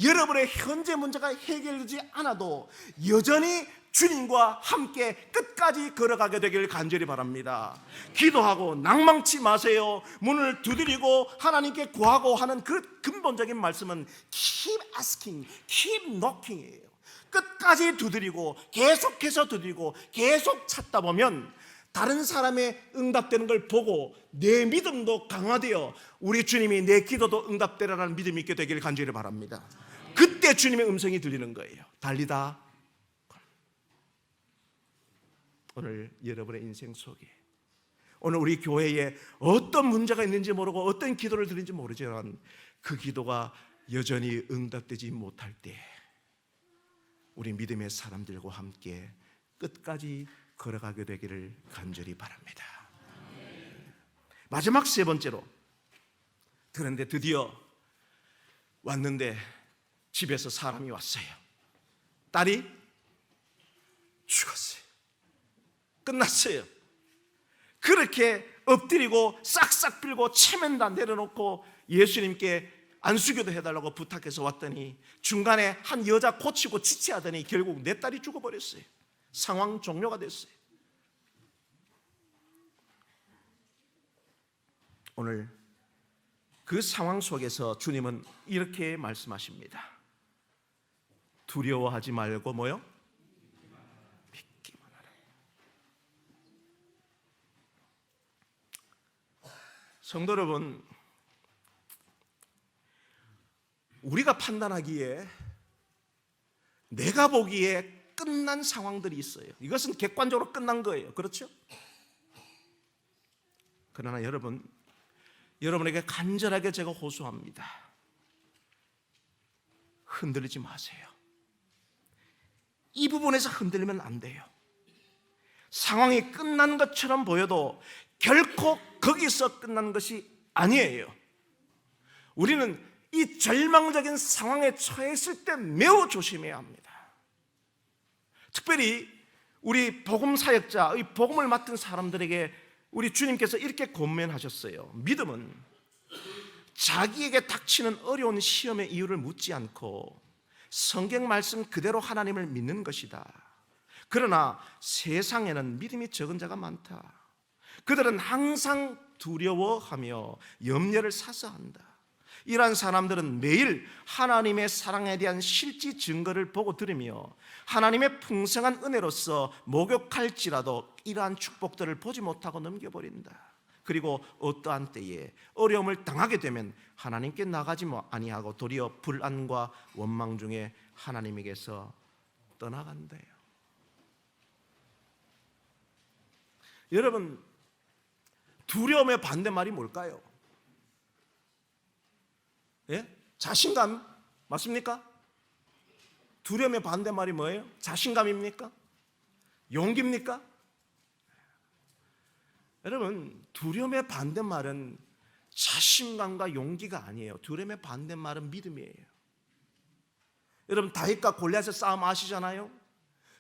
여러분의 현재 문제가 해결되지 않아도 여전히 주님과 함께 끝까지 걸어가게 되길 간절히 바랍니다. 기도하고 낭망치 마세요. 문을 두드리고 하나님께 구하고 하는 그 근본적인 말씀은 keep asking, keep knocking이에요. 끝까지 두드리고 계속해서 두드리고 계속 찾다 보면 다른 사람의 응답되는 걸 보고 내 믿음도 강화되어 우리 주님이 내 기도도 응답되라는 믿음이 있게 되기를 간절히 바랍니다. 그때 주님의 음성이 들리는 거예요. 달리다. 오늘 여러분의 인생 속에, 오늘 우리 교회에 어떤 문제가 있는지 모르고 어떤 기도를 드리는지 모르지만 그 기도가 여전히 응답되지 못할 때 우리 믿음의 사람들과 함께 끝까지 걸어가게 되기를 간절히 바랍니다. 마지막 세 번째로, 그런데 드디어 왔는데 집에서 사람이 왔어요. 딸이 죽었어요. 끝났어요. 그렇게 엎드리고 싹싹 빌고 체면 다 내려놓고 예수님께 안수기도 해달라고 부탁해서 왔더니 중간에 한 여자 고치고 지체하더니 결국 내 딸이 죽어버렸어요. 상황 종료가 됐어요. 오늘 그 상황 속에서 주님은 이렇게 말씀하십니다. 두려워하지 말고 뭐요? 믿기만 하라. 성도 여러분, 우리가 판단하기에, 내가 보기에 끝난 상황들이 있어요. 이것은 객관적으로 끝난 거예요. 그렇죠? 그러나 여러분에게 간절하게 제가 호소합니다. 흔들리지 마세요. 이 부분에서 흔들리면 안 돼요. 상황이 끝난 것처럼 보여도 결코 거기서 끝난 것이 아니에요. 우리는 이 절망적인 상황에 처했을 때 매우 조심해야 합니다. 특별히 우리 복음 사역자, 이 복음을 맡은 사람들에게 우리 주님께서 이렇게 권면하셨어요. 믿음은 자기에게 닥치는 어려운 시험의 이유를 묻지 않고 성경 말씀 그대로 하나님을 믿는 것이다. 그러나 세상에는 믿음이 적은 자가 많다. 그들은 항상 두려워하며 염려를 사서 한다. 이러한 사람들은 매일 하나님의 사랑에 대한 실제 증거를 보고 들으며 하나님의 풍성한 은혜로서 목욕할지라도 이러한 축복들을 보지 못하고 넘겨버린다. 그리고 어떠한 때에 어려움을 당하게 되면 하나님께 나가지 아니하고 도리어 불안과 원망 중에 하나님에게서 떠나간대요. 여러분, 두려움의 반대말이 뭘까요? 예? 자신감 맞습니까? 두려움의 반대말이 뭐예요? 자신감입니까? 용기입니까? 여러분, 두려움의 반대말은 자신감과 용기가 아니에요. 두려움의 반대말은 믿음이에요. 여러분, 다윗과 골리앗의 싸움 아시잖아요?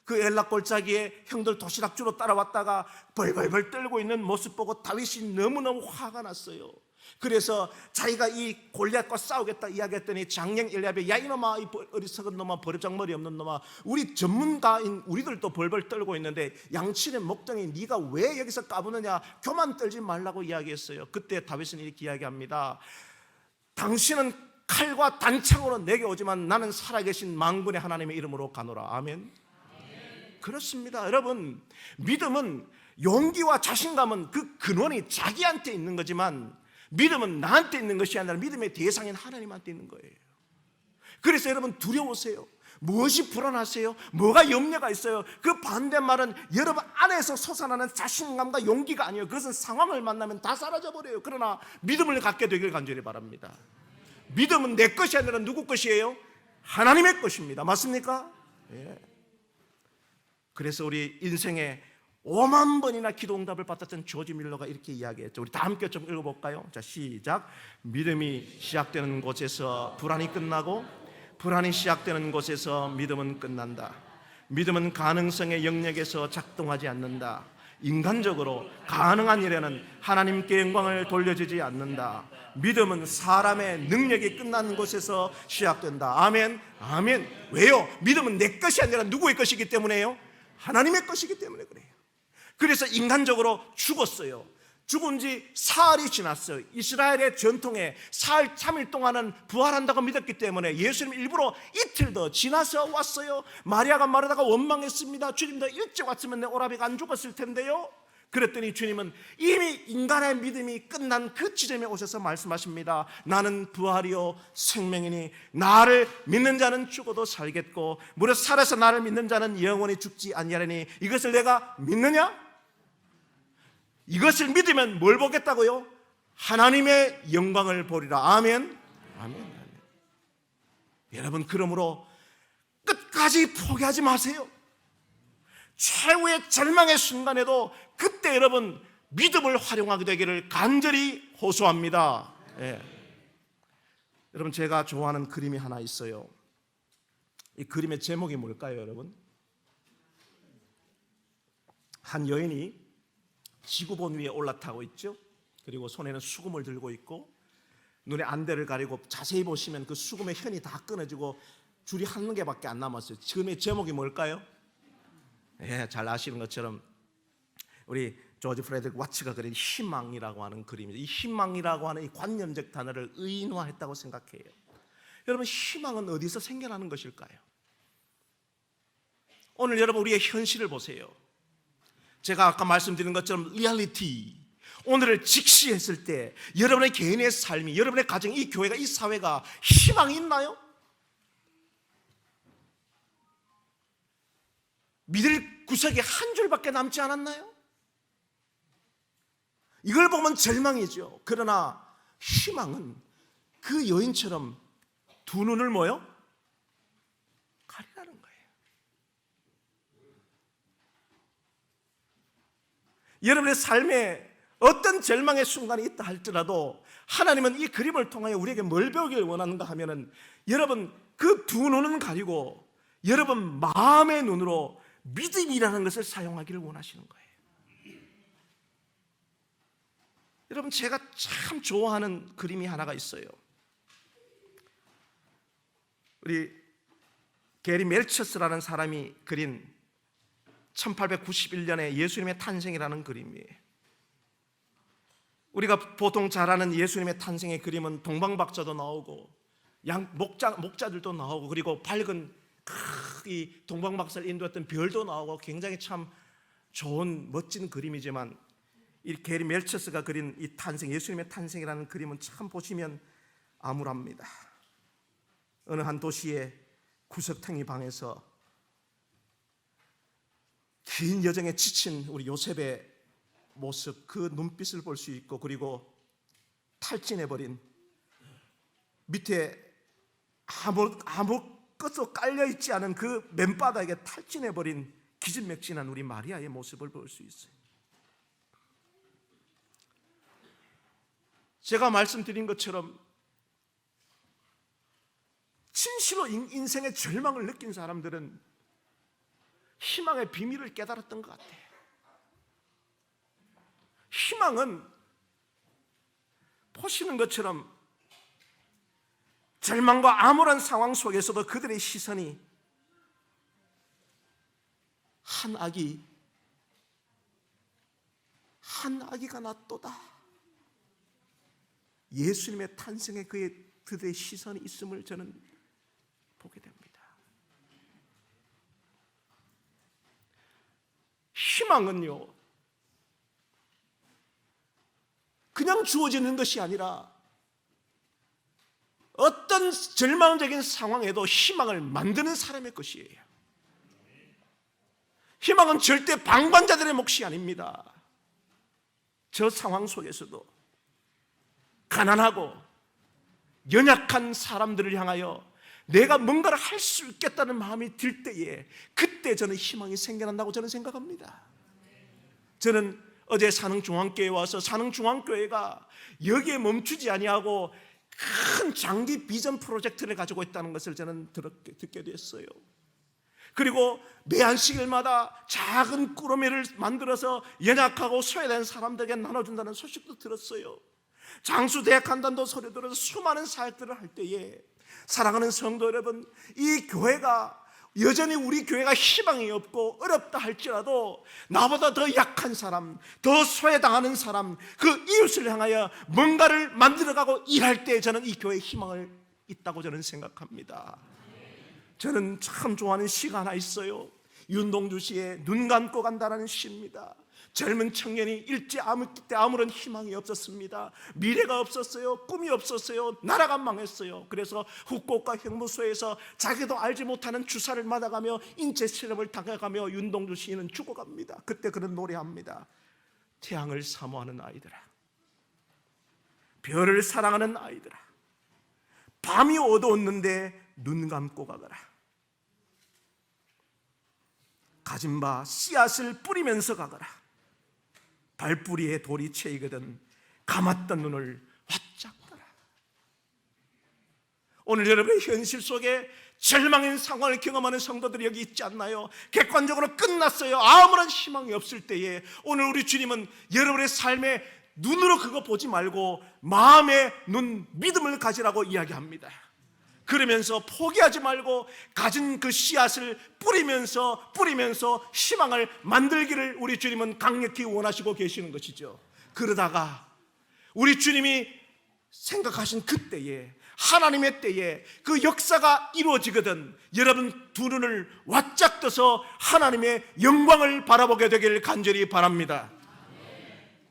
그 엘라 골짜기에 형들 도시락 주러 따라왔다가 벌벌벌 떨고 있는 모습 보고 다윗이 너무너무 화가 났어요. 그래서 자기가 이 골리앗과 싸우겠다 이야기했더니 장령 엘리압이, 야 이놈아, 이 어리석은 놈아, 버르장머리 없는 놈아, 우리 전문가인 우리들도 벌벌 떨고 있는데 양치는 목동이 네가 왜 여기서 까부느냐, 교만 떨지 말라고 이야기했어요. 그때 다윗은 이렇게 이야기합니다. 당신은 칼과 단창으로 내게 오지만 나는 살아계신 만군의 하나님의 이름으로 가노라. 아멘. 그렇습니다. 여러분, 믿음은, 용기와 자신감은 그 근원이 자기한테 있는 거지만 믿음은 나한테 있는 것이 아니라 믿음의 대상인 하나님한테 있는 거예요. 그래서 여러분, 두려우세요? 무엇이 불안하세요? 뭐가 염려가 있어요? 그 반대말은 여러분 안에서 솟아나는 자신감과 용기가 아니에요. 그것은 상황을 만나면 다 사라져버려요. 그러나 믿음을 갖게 되길 간절히 바랍니다. 믿음은 내 것이 아니라 누구 것이에요? 하나님의 것입니다. 맞습니까? 예. 그래서 우리 인생에 5만 번이나 기도 응답을 받았던 조지 밀러가 이렇게 이야기했죠. 우리 다 함께 좀 읽어볼까요? 자, 시작. 믿음이 시작되는 곳에서 불안이 끝나고, 불안이 시작되는 곳에서 믿음은 끝난다. 믿음은 가능성의 영역에서 작동하지 않는다. 인간적으로 가능한 일에는 하나님께 영광을 돌려주지 않는다. 믿음은 사람의 능력이 끝나는 곳에서 시작된다. 아멘. 아멘. 왜요? 믿음은 내 것이 아니라 누구의 것이기 때문에요? 하나님의 것이기 때문에 그래요. 그래서 인간적으로 죽었어요. 죽은 지 사흘이 지났어요. 이스라엘의 전통에 사흘 3일 동안은 부활한다고 믿었기 때문에 예수님 일부러 이틀 더 지나서 왔어요. 마리아가 마르다가 원망했습니다. 주님 더 일찍 왔으면 내 오라비가 안 죽었을 텐데요. 그랬더니 주님은 이미 인간의 믿음이 끝난 그 지점에 오셔서 말씀하십니다. 나는 부활이요 생명이니 나를 믿는 자는 죽어도 살겠고 무릇 살아서 나를 믿는 자는 영원히 죽지 아니하리니 이것을 내가 믿느냐? 이것을 믿으면 뭘 보겠다고요? 하나님의 영광을 보리라. 아멘. 아멘. 여러분, 그러므로 끝까지 포기하지 마세요. 최후의 절망의 순간에도 그때 여러분 믿음을 활용하게 되기를 간절히 호소합니다. 예. 여러분, 제가 좋아하는 그림이 하나 있어요. 이 그림의 제목이 뭘까요, 여러분? 한 여인이 지구본 위에 올라타고 있죠. 그리고 손에는 수금을 들고 있고 눈에 안대를 가리고 자세히 보시면 그 수금의 현이 다 끊어지고 줄이 한 개밖에 안 남았어요. 지금의 제목이 뭘까요? 예, 잘 아시는 것처럼 우리 조지 프레드릭 와츠가 그린 희망이라고 하는 그림입니다. 이 희망이라고 하는 이 관념적 단어를 의인화했다고 생각해요. 여러분, 희망은 어디서 생겨나는 것일까요? 오늘 여러분 우리의 현실을 보세요. 제가 아까 말씀드린 것처럼 리얼리티, 오늘을 직시했을 때 여러분의 개인의 삶이, 여러분의 가정, 이 교회가, 이 사회가 희망이 있나요? 믿을 구석이 한 줄밖에 남지 않았나요? 이걸 보면 절망이죠. 그러나 희망은 그 여인처럼 두 눈을 뭐요? 가리라는 거예요. 여러분의 삶에 어떤 절망의 순간이 있다 할지라도 하나님은 이 그림을 통하여 우리에게 뭘 배우길 원하는가 하면은 여러분 그 두 눈은 가리고 여러분 마음의 눈으로 믿음이라는 것을 사용하기를 원하시는 거예요. 여러분, 제가 참 좋아하는 그림이 하나가 있어요. 우리 게리 멜처스라는 사람이 그린 1891년에 예수님의 탄생이라는 그림이에요. 우리가 보통 잘 아는 예수님의 탄생의 그림은 동방박자도 나오고 목자들도 나오고 그리고 밝은 이 동방박사를 인도했던 별도 나오고 굉장히 참 좋은 멋진 그림이지만 이 게리 멜처스가 그린 이 탄생, 예수님의 탄생이라는 그림은 참 보시면 암울합니다. 어느 한 도시의 구석탱이 방에서 긴 여정에 지친 우리 요셉의 모습, 그 눈빛을 볼 수 있고 그리고 탈진해버린 밑에 아무것도 깔려있지 않은 그 맨바닥에 탈진해버린 기진맥진한 우리 마리아의 모습을 볼 수 있어요. 제가 말씀드린 것처럼 진실로 인생의 절망을 느낀 사람들은 희망의 비밀을 깨달았던 것 같아요. 희망은 보시는 것처럼 절망과 암울한 상황 속에서도 그들의 시선이 한 아기가 낫도다. 예수님의 탄생에 그들의 시선이 있음을 저는 보게 됩니다. 희망은요, 그냥 주어지는 것이 아니라 어떤 절망적인 상황에도 희망을 만드는 사람의 것이에요. 희망은 절대 방관자들의 몫이 아닙니다. 저 상황 속에서도 가난하고 연약한 사람들을 향하여 내가 뭔가를 할 수 있겠다는 마음이 들 때에 그때 저는 희망이 생겨난다고 저는 생각합니다. 저는 어제 산흥중앙교회에 와서 산흥중앙교회가 여기에 멈추지 아니하고 큰 장기 비전 프로젝트를 가지고 있다는 것을 저는 듣게 됐어요. 그리고 매 안식일마다 작은 꾸러미를 만들어서 연약하고 소외된 사람들에게 나눠준다는 소식도 들었어요. 장수대학한단도 소리 들어서 수많은 사역들을 할 때에 사랑하는 성도 여러분, 이 교회가 여전히 우리 교회가 희망이 없고 어렵다 할지라도 나보다 더 약한 사람, 더 소외당하는 사람, 그 이웃을 향하여 뭔가를 만들어가고 일할 때 저는 이 교회에 희망을 있다고 저는 생각합니다. 저는 참 좋아하는 시가 하나 있어요. 윤동주 씨의 눈 감고 간다라는 시입니다. 젊은 청년이 일제 암흑기 때 아무런 희망이 없었습니다. 미래가 없었어요. 꿈이 없었어요. 나라가 망했어요. 그래서 후쿠오카 형무소에서 자기도 알지 못하는 주사를 맞아가며 인체 실험을 당해가며 윤동주 시인은 죽어갑니다. 그때 그는 노래합니다. 태양을 사모하는 아이들아, 별을 사랑하는 아이들아, 밤이 어두웠는데 눈 감고 가거라. 가진 바 씨앗을 뿌리면서 가거라. 발뿌리에 돌이 채이거든 감았던 눈을 활짝 떠라. 오늘 여러분의 현실 속에 절망인 상황을 경험하는 성도들이 여기 있지 않나요? 객관적으로 끝났어요. 아무런 희망이 없을 때에 오늘 우리 주님은 여러분의 삶에 눈으로 그거 보지 말고 마음의 눈, 믿음을 가지라고 이야기합니다. 그러면서 포기하지 말고 가진 그 씨앗을 뿌리면서 희망을 만들기를 우리 주님은 강력히 원하시고 계시는 것이죠. 그러다가 우리 주님이 생각하신 그때에, 하나님의 때에 그 역사가 이루어지거든 여러분 두 눈을 활짝 떠서 하나님의 영광을 바라보게 되기를 간절히 바랍니다.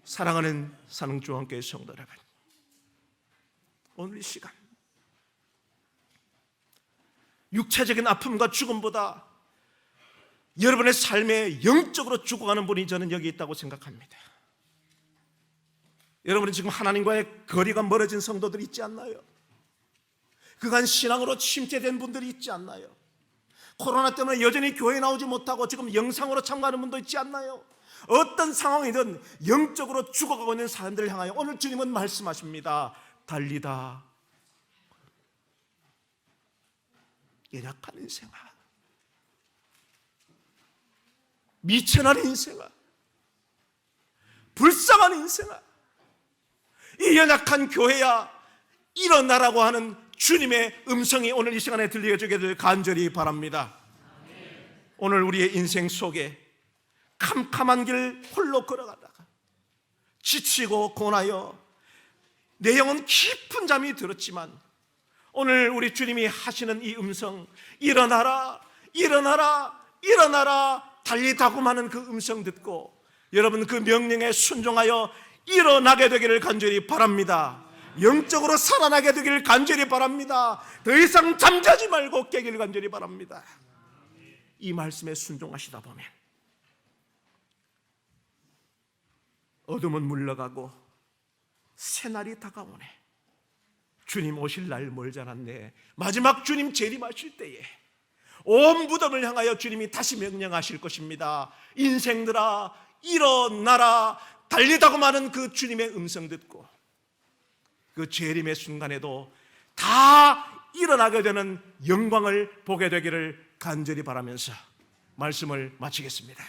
사랑하는 산흥중앙교회 성도 여러분, 오늘 이 시간 육체적인 아픔과 죽음보다 여러분의 삶에 영적으로 죽어가는 분이 저는 여기 있다고 생각합니다. 여러분은 지금 하나님과의 거리가 멀어진 성도들이 있지 않나요? 그간 신앙으로 침체된 분들이 있지 않나요? 코로나 때문에 여전히 교회에 나오지 못하고 지금 영상으로 참가하는 분도 있지 않나요? 어떤 상황이든 영적으로 죽어가고 있는 사람들을 향하여 오늘 주님은 말씀하십니다. 달리다 연약한 인생아, 미천한 인생아, 불쌍한 인생아, 이 연약한 교회야 일어나라고 하는 주님의 음성이 오늘 이 시간에 들려주게 될 간절히 바랍니다. 오늘 우리의 인생 속에 캄캄한 길 홀로 걸어가다가 지치고 고나여 내 영은 깊은 잠이 들었지만 오늘 우리 주님이 하시는 이 음성, 일어나라, 일어나라, 일어나라, 달리다고 하는 그 음성 듣고 여러분 그 명령에 순종하여 일어나게 되기를 간절히 바랍니다. 영적으로 살아나게 되기를 간절히 바랍니다. 더 이상 잠자지 말고 깨기를 간절히 바랍니다. 이 말씀에 순종하시다 보면 어둠은 물러가고 새날이 다가오네. 주님 오실 날 멀지 않았네. 마지막 주님 재림하실 때에 온 무덤을 향하여 주님이 다시 명령하실 것입니다. 인생들아 일어나라, 달리다고 하는 그 주님의 음성 듣고 그 재림의 순간에도 다 일어나게 되는 영광을 보게 되기를 간절히 바라면서 말씀을 마치겠습니다.